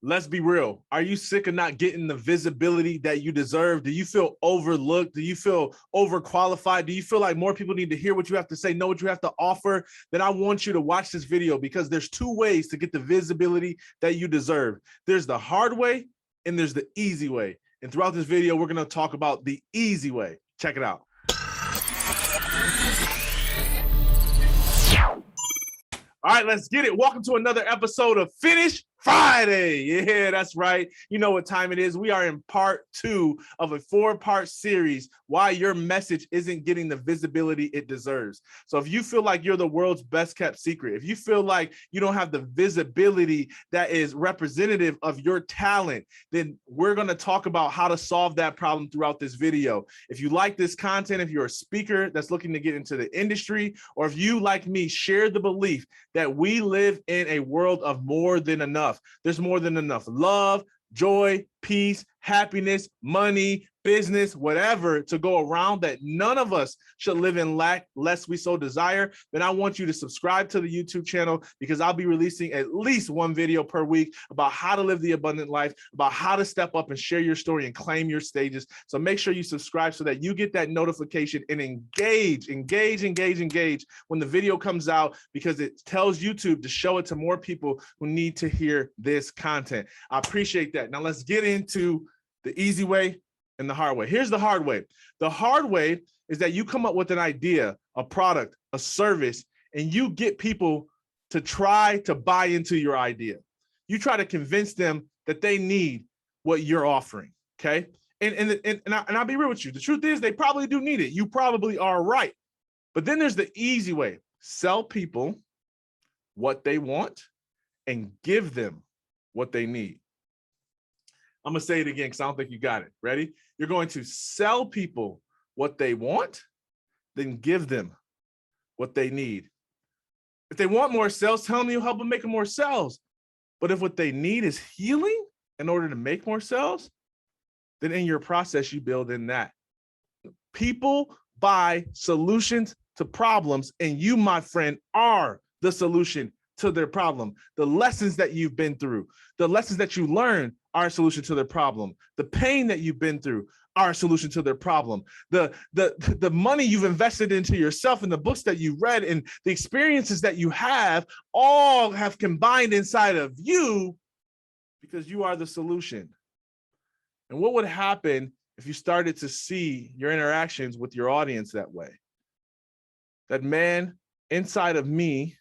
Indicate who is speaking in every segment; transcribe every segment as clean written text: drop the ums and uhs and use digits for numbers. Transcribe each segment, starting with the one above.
Speaker 1: Let's be real. Are you sick of not getting the visibility that you deserve? Do you feel overlooked? Do you feel overqualified? Do you feel like more people need to hear what you have to say, know what you have to offer? Then I want you to watch this video, because there's two ways to get the visibility that you deserve. There's the hard way and there's the easy way. And throughout this video, we're going to talk about the easy way. Check it out. All right, let's get it. Welcome to another episode of Finish Friday. Yeah, that's right. You know what time it is. We are in part 2 of a 4-part series, why your message isn't getting the visibility it deserves. So if you feel like you're the world's best kept secret, if you feel like you don't have the visibility that is representative of your talent, then we're going to talk about how to solve that problem throughout this video. If you like this content, if you're a speaker that's looking to get into the industry, or if you, like me, share the belief that we live in a world of more than enough. There's more than enough love, joy, peace, happiness, money, business, whatever to go around, that none of us should live in lack lest we so desire. Then I want you to subscribe to the YouTube channel, because I'll be releasing at least one video per week about how to live the abundant life, about how to step up and share your story and claim your stages. So make sure you subscribe so that you get that notification and engage when the video comes out, because it tells YouTube to show it to more people who need to hear this content. I appreciate that. Now let's get into the easy way and the hard way. Here's the hard way. The hard way is that you come up with an idea, a product, a service, and you get people to try to buy into your idea. You try to convince them that they need what you're offering, okay? And I'll be real with you. The truth is, they probably do need it. You probably are right. But then there's the easy way. Sell people what they want and give them what they need. I'm going to say it again because I don't think you got it. Ready? You're going to sell people what they want, then give them what they need. If they want more sales, tell them you'll help them make more sales. But if what they need is healing in order to make more sales, then in your process, you build in that. People buy solutions to problems, and you, my friend, are the solution to their problem. The lessons that you've been through, the lessons that you learned are a solution to their problem. The pain that you've been through are a solution to their problem. The money you've invested into yourself and the books that you read and the experiences that you have all have combined inside of you, because you are the solution. And what would happen if you started to see your interactions with your audience that way? That man inside of me,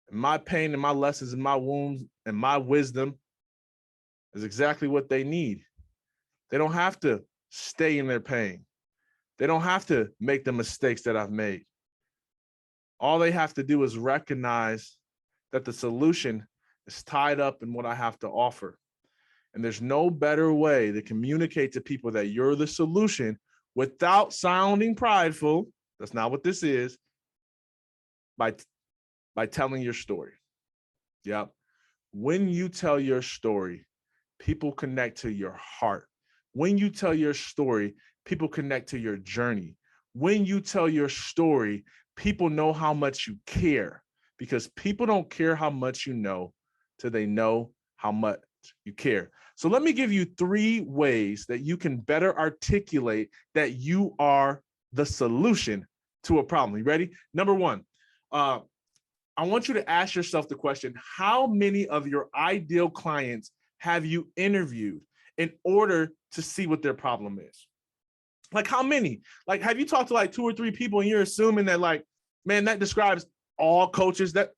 Speaker 1: and my pain and my lessons and my wounds and my wisdom is exactly what they need. They don't have to stay in their pain. They don't have to make the mistakes that I've made. All they have to do is recognize that the solution is tied up in what I have to offer. And there's no better way to communicate to people that you're the solution without sounding prideful. That's not what this is. By telling your story. Yep. When you tell your story, people connect to your heart. When you tell your story, people connect to your journey. When you tell your story, people know how much you care, because people don't care how much you know till they know how much you care. So let me give you 3 ways that you can better articulate that you are the solution to a problem. You ready? Number 1, I want you to ask yourself the question, how many of your ideal clients have you interviewed in order to see what their problem is? Like, how many? Like, have you talked to like 2 or 3 people and you're assuming that, like, man, that describes all coaches, that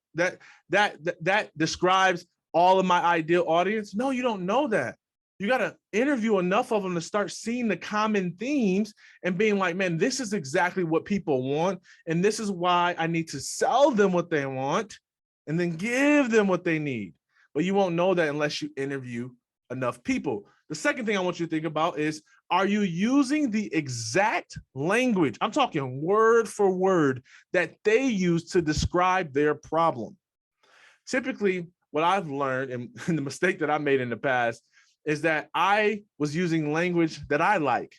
Speaker 1: describes all of my ideal audience? No, you don't know that. You got to interview enough of them to start seeing the common themes and being like, man, this is exactly what people want. And this is why I need to sell them what they want and then give them what they need. But you won't know that unless you interview enough people. The second thing I want you to think about is, are you using the exact language, I'm talking word for word, that they use to describe their problem? Typically, what I've learned, and the mistake that I made in the past, is that I was using language that I like,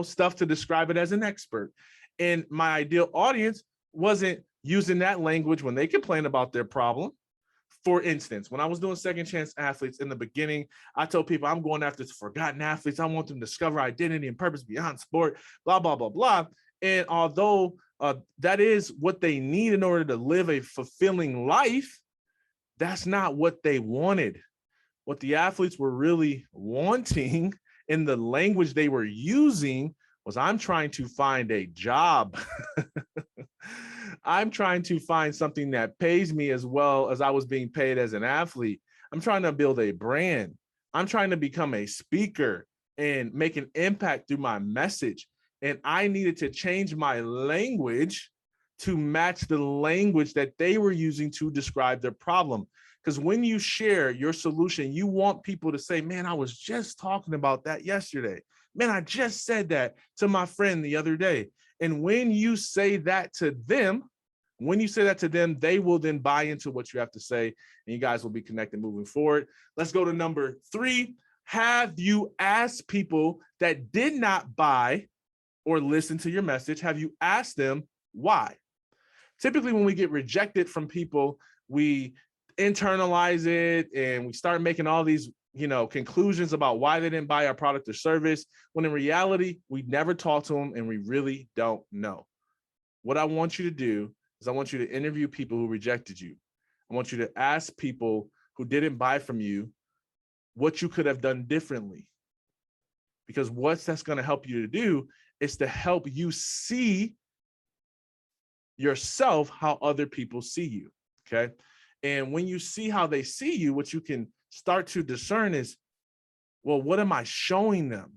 Speaker 1: stuff to describe it as an expert. And my ideal audience wasn't using that language when they complain about their problem. For instance, when I was doing Second Chance Athletes in the beginning, I told people I'm going after forgotten athletes. I want them to discover identity and purpose beyond sport, blah, blah, blah, blah. And although that is what they need in order to live a fulfilling life, that's not what they wanted. What the athletes were really wanting in the language they were using was, I'm trying to find a job. I'm trying to find something that pays me as well as I was being paid as an athlete. I'm trying to build a brand. I'm trying to become a speaker and make an impact through my message. And I needed to change my language to match the language that they were using to describe their problem. Because when you share your solution, you want people to say, man, I was just talking about that yesterday. Man, I just said that to my friend the other day. And when you say that to them, they will then buy into what you have to say, and you guys will be connected moving forward. Let's go to number 3. Have you asked people that did not buy or listen to your message, have you asked them why? Typically, when we get rejected from people, we internalize it and we start making all these conclusions about why they didn't buy our product or service, when in reality, we never talk to them and we really don't know. What I want you to do is I want you to interview people who rejected you. I want you to ask people who didn't buy from you what you could have done differently. Because what that's going to help you to do is to help you see yourself how other people see you, okay? And when you see how they see you, what you can start to discern is, well, what am I showing them,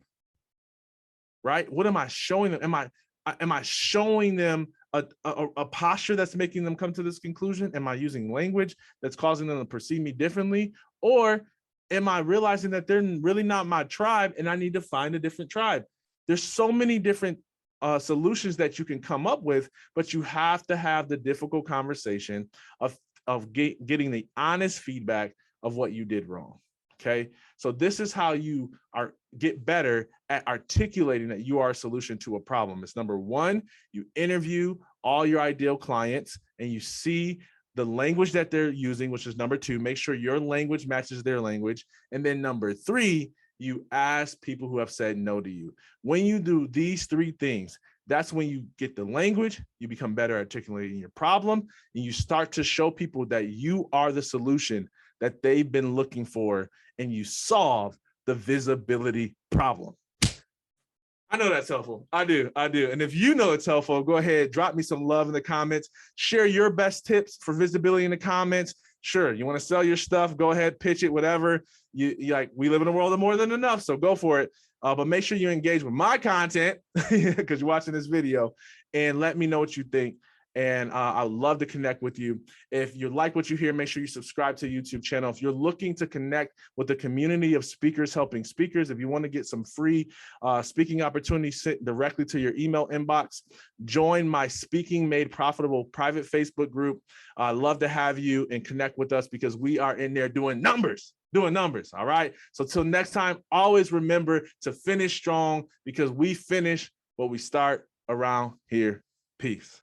Speaker 1: right? What am I showing them? Am I showing them a posture that's making them come to this conclusion? Am I using language that's causing them to perceive me differently? Or am I realizing that they're really not my tribe and I need to find a different tribe? There's so many different solutions that you can come up with, but you have to have the difficult conversation of getting the honest feedback of what you did wrong. Okay, so this is how you get better at articulating that you are a solution to a problem. It's number 1, you interview all your ideal clients and you see the language that they're using, which is number 2. Make sure your language matches their language. And then number 3, you ask people who have said no to you. When you do these 3 things, that's when you get the language, you become better articulating your problem, and you start to show people that you are the solution that they've been looking for, and you solve the visibility problem. I know that's helpful. I do. And if you know it's helpful, go ahead, drop me some love in the comments. Share your best tips for visibility in the comments. Sure, you want to sell your stuff, go ahead, pitch it, whatever. You like, we live in a world of more than enough, so go for it. But make sure you engage with my content because you're watching this video, and let me know what you think. And I'd love to connect with you. If you like what you hear, make sure you subscribe to the YouTube channel. If you're looking to connect with the community of speakers helping speakers, if you want to get some free speaking opportunities sent directly to your email inbox, join my Speaking Made Profitable private Facebook group. I'd love to have you and connect with us because we are in there doing numbers. All right. So till next time, always remember to finish strong because we finish what we start around here. Peace.